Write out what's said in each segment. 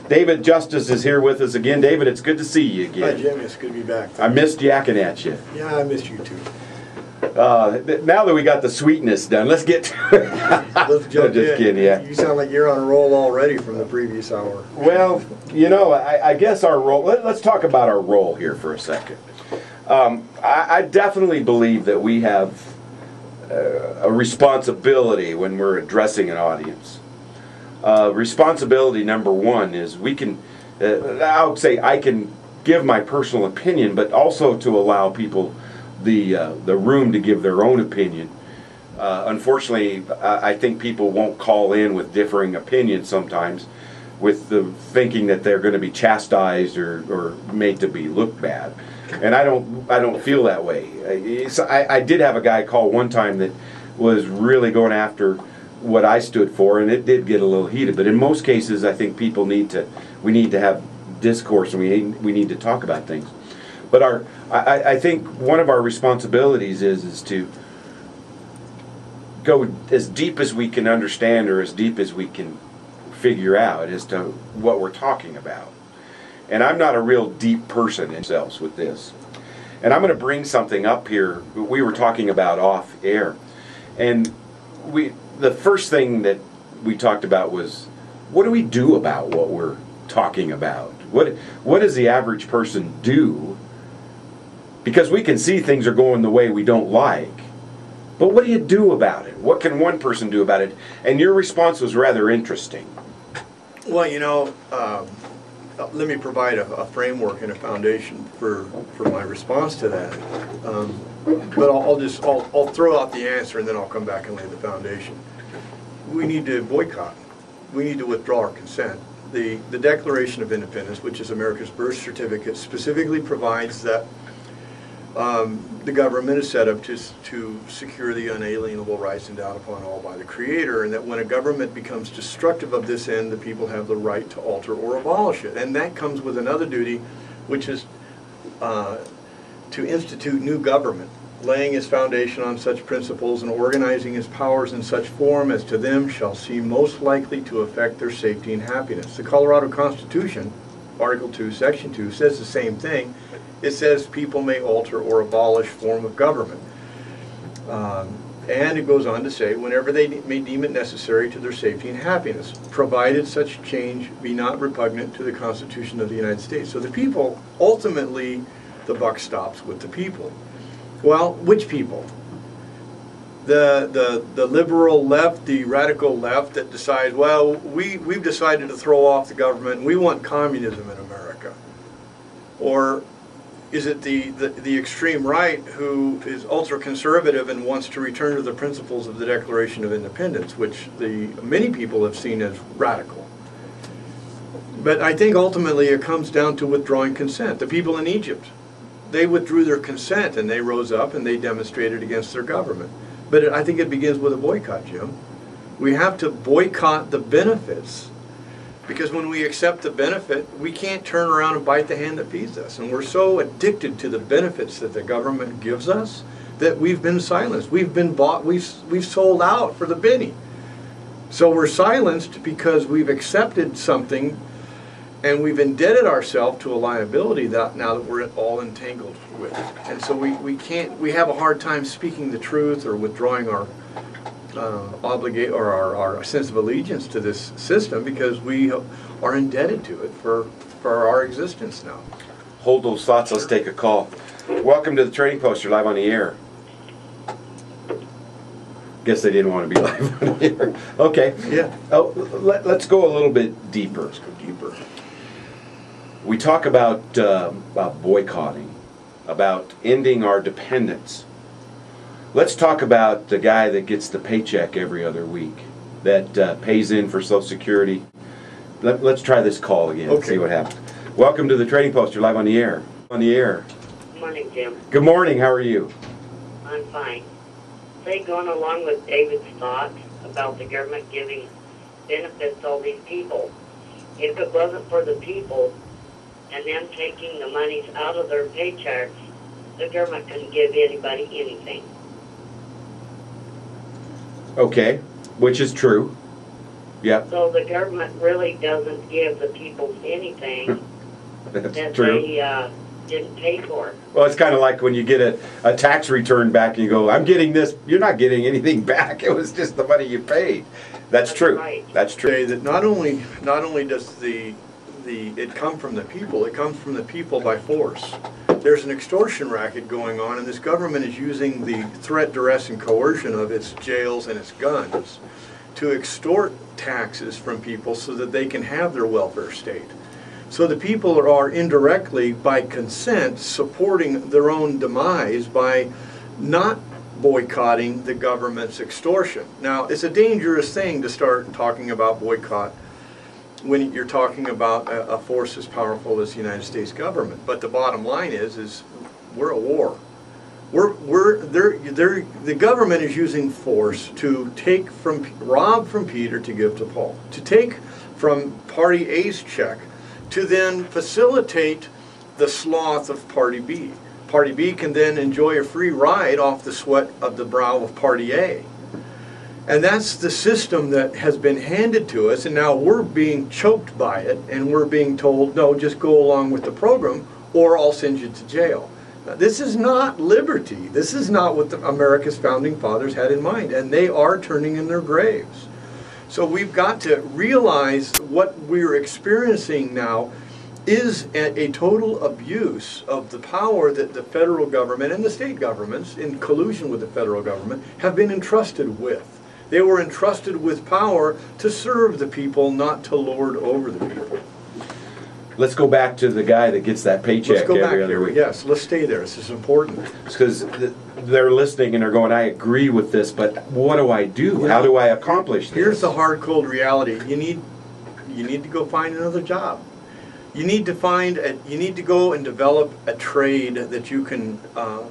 David Justice is here with us again. David, it's good to see you again. Hi, Jim. It's good to be back. I missed yakking at you. Yeah, I missed you too. Now that we got the sweetness done, let's get to it. Let's jump Just in. kidding, yeah. You sound like you're on a roll already from the previous hour. Well, you know, I guess our role, let's talk about our role here for a second. I definitely believe that we have a responsibility when we're addressing an audience. Responsibility number one is we can, I would say I can give my personal opinion, but also to allow people the room to give their own opinion. Unfortunately, I think people won't call in with differing opinions sometimes, with the thinking that they're going to be chastised or made to be look bad, and I don't feel that way. I did have a guy call one time that was really going after what I stood for, and it did get a little heated. But in most cases, I think people need to have discourse, and we need to talk about things. But I think one of our responsibilities is to go as deep as we can understand, or as deep as we can figure out as to what we're talking about. And I'm not a real deep person myself with this. And I'm going to bring something up here. We were talking about off air, and the first thing that we talked about was, what do we do about what we're talking about? What does the average person do? Because we can see things are going the way we don't like. But what do you do about it? What can one person do about it? And your response was rather interesting. Well, you know, let me provide a framework and a foundation for my response to that. But I'll throw out the answer, and then I'll come back and lay the foundation. We need to boycott. We need to withdraw our consent. The Declaration of Independence, which is America's birth certificate, specifically provides that the government is set up to secure the unalienable rights endowed upon all by the Creator, and that when a government becomes destructive of this end, the people have the right to alter or abolish it. And that comes with another duty, which is to institute new government, laying its foundation on such principles and organizing its powers in such form as to them shall seem most likely to affect their safety and happiness. The Colorado Constitution, Article 2, Section 2, says the same thing. It says people may alter or abolish form of government. And it goes on to say, whenever they may deem it necessary to their safety and happiness, provided such change be not repugnant to the Constitution of the United States. So the people, ultimately, the buck stops with the people. Well, which people? The liberal left, the radical left that decides, well, we've decided to throw off the government and we want communism in America. Or is it the extreme right who is ultra-conservative and wants to return to the principles of the Declaration of Independence, which many people have seen as radical? But I think ultimately it comes down to withdrawing consent. The people in Egypt, they withdrew their consent and they rose up and they demonstrated against their government. But I think it begins with a boycott, Jim. We have to boycott the benefits, because when we accept the benefit, we can't turn around and bite the hand that feeds us. And we're so addicted to the benefits that the government gives us that we've been silenced. We've been bought, we've sold out for the penny. So we're silenced because we've accepted something and we've indebted ourselves to a liability that now that we're all entangled with. And so we have a hard time speaking the truth or withdrawing our our sense of allegiance to this system, because we are indebted to it for our existence now. Hold those thoughts. Let's take a call. Welcome to the Trading Post. You're live on the air. Guess they didn't want to be live on the air. Okay. Yeah. Oh, let's go a little bit deeper. Let's go deeper. We talk about boycotting, about ending our dependence. Let's talk about the guy that gets the paycheck every other week, that pays in for Social Security. Let's try this call again and see what happens. Welcome to the Trading Post. You're live on the air. On the air. Good morning, Jim. Good morning. How are you? I'm fine. Say, going along with David's thought about the government giving benefits to all these people, if it wasn't for the people and them taking the monies out of their paychecks, the government couldn't give anybody anything. Okay, which is true. Yep. So the government really doesn't give the people anything That's that true. they didn't pay for. Well, it's kind of like when you get a tax return back and you go, I'm getting this. You're not getting anything back. It was just the money you paid. That's true. Right. That's true. Say that not only does it come from the people, it comes from the people by force. There's an extortion racket going on, and this government is using the threat, duress, and coercion of its jails and its guns to extort taxes from people so that they can have their welfare state. So the people are indirectly, by consent, supporting their own demise by not boycotting the government's extortion. Now, it's a dangerous thing to start talking about boycott when you're talking about a force as powerful as the United States government. But the bottom line is we're at war. The government is using force to rob from Peter to give to Paul, to take from Party A's check to then facilitate the sloth of Party B. Party B can then enjoy a free ride off the sweat of the brow of Party A. And that's the system that has been handed to us, and now we're being choked by it, and we're being told, no, just go along with the program, or I'll send you to jail. Now, this is not liberty. This is not what America's founding fathers had in mind, and they are turning in their graves. So we've got to realize what we're experiencing now is a total abuse of the power that the federal government and the state governments, in collusion with the federal government, have been entrusted with. They were entrusted with power to serve the people, not to lord over the people. Let's go back to the guy that gets that paycheck Let's go back every other here. week. Yes, let's stay there. This is important. Because they're listening and they're going, I agree with this, but what do I do? How do I accomplish this? Here's the hard, cold reality. You need to go find another job. You need to go and develop a trade that you can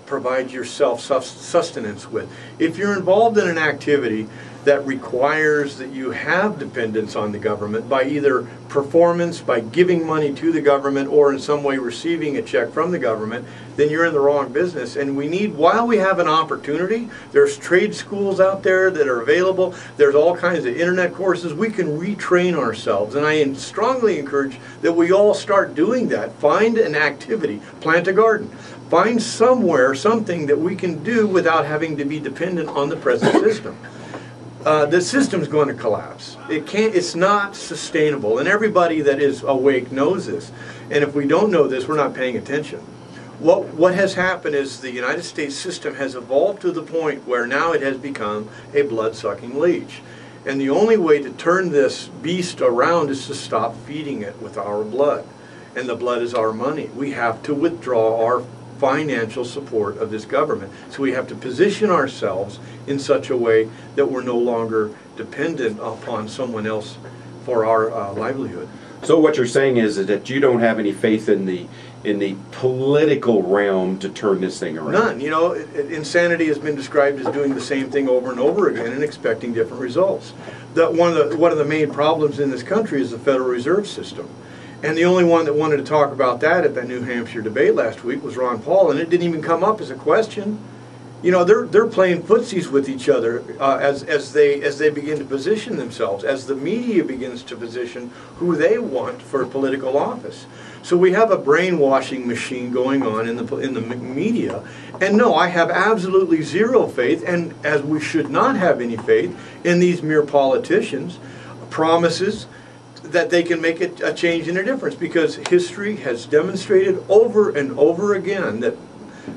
provide yourself sustenance with. If you're involved in an activity that requires that you have dependence on the government by either performance, by giving money to the government, or in some way receiving a check from the government, then you're in the wrong business. And we need, while we have an opportunity, there's trade schools out there that are available, there's all kinds of internet courses, we can retrain ourselves. And I strongly encourage that we all start doing that. Find an activity, plant a garden. Find somewhere something that we can do without having to be dependent on the present system. The system's going to collapse. It's not sustainable, and everybody that is awake knows this. And if we don't know this, we're not paying attention. What has happened is the United States system has evolved to the point where now it has become a blood-sucking leech. And the only way to turn this beast around is to stop feeding it with our blood. And the blood is our money. We have to withdraw our financial support of this government. So we have to position ourselves in such a way that we're no longer dependent upon someone else for our livelihood. So what you're saying is that you don't have any faith in the political realm to turn this thing around? None. You know, insanity has been described as doing the same thing over and over again and expecting different results. One of the main problems in this country is the Federal Reserve System. And the only one that wanted to talk about that at that New Hampshire debate last week was Ron Paul, and it didn't even come up as a question. You know, they're playing footsies with each other as they begin to position themselves, as the media begins to position who they want for political office. So we have a brainwashing machine going on in the media. And no, I have absolutely zero faith, and as we should not have any faith in these mere politicians, promises that they can make a change and a difference, because history has demonstrated over and over again that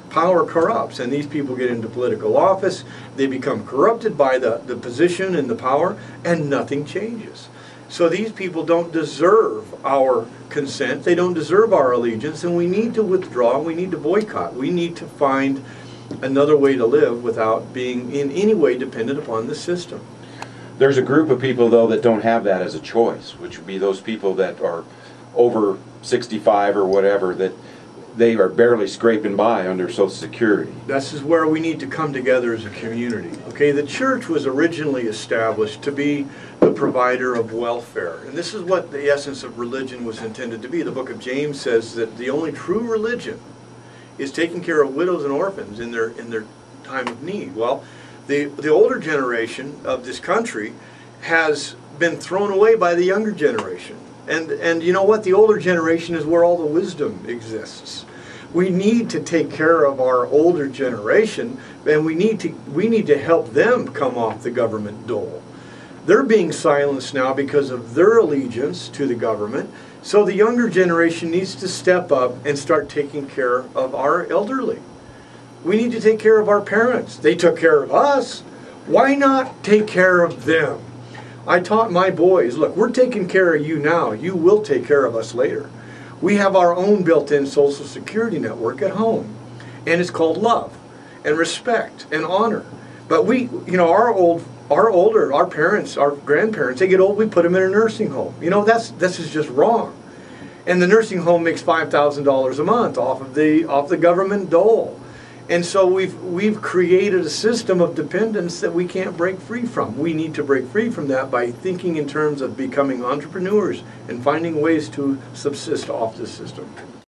power corrupts, and these people get into political office, they become corrupted by the position and the power, and nothing changes. So these people don't deserve our consent, they don't deserve our allegiance, and we need to withdraw, we need to boycott, we need to find another way to live without being in any way dependent upon the system. There's a group of people, though, that don't have that as a choice, which would be those people that are over 65 or whatever, that they are barely scraping by under Social Security. This is where we need to come together as a community. Okay, the church was originally established to be the provider of welfare. And this is what the essence of religion was intended to be. The book of James says that the only true religion is taking care of widows and orphans in their time of need. Well, the older generation of this country has been thrown away by the younger generation. And you know what? The older generation is where all the wisdom exists. We need to take care of our older generation, and we need to help them come off the government dole. They're being silenced now because of their allegiance to the government. So the younger generation needs to step up and start taking care of our elderly. We need to take care of our parents. They took care of us. Why not take care of them? I taught my boys, look, we're taking care of you now. You will take care of us later. We have our own built-in Social Security network at home, and it's called love and respect and honor. But we, you know, our parents, our grandparents, they get old, we put them in a nursing home. You know, this is just wrong. And the nursing home makes $5,000 a month off the government dole. And so we've created a system of dependence that we can't break free from. We need to break free from that by thinking in terms of becoming entrepreneurs and finding ways to subsist off this system.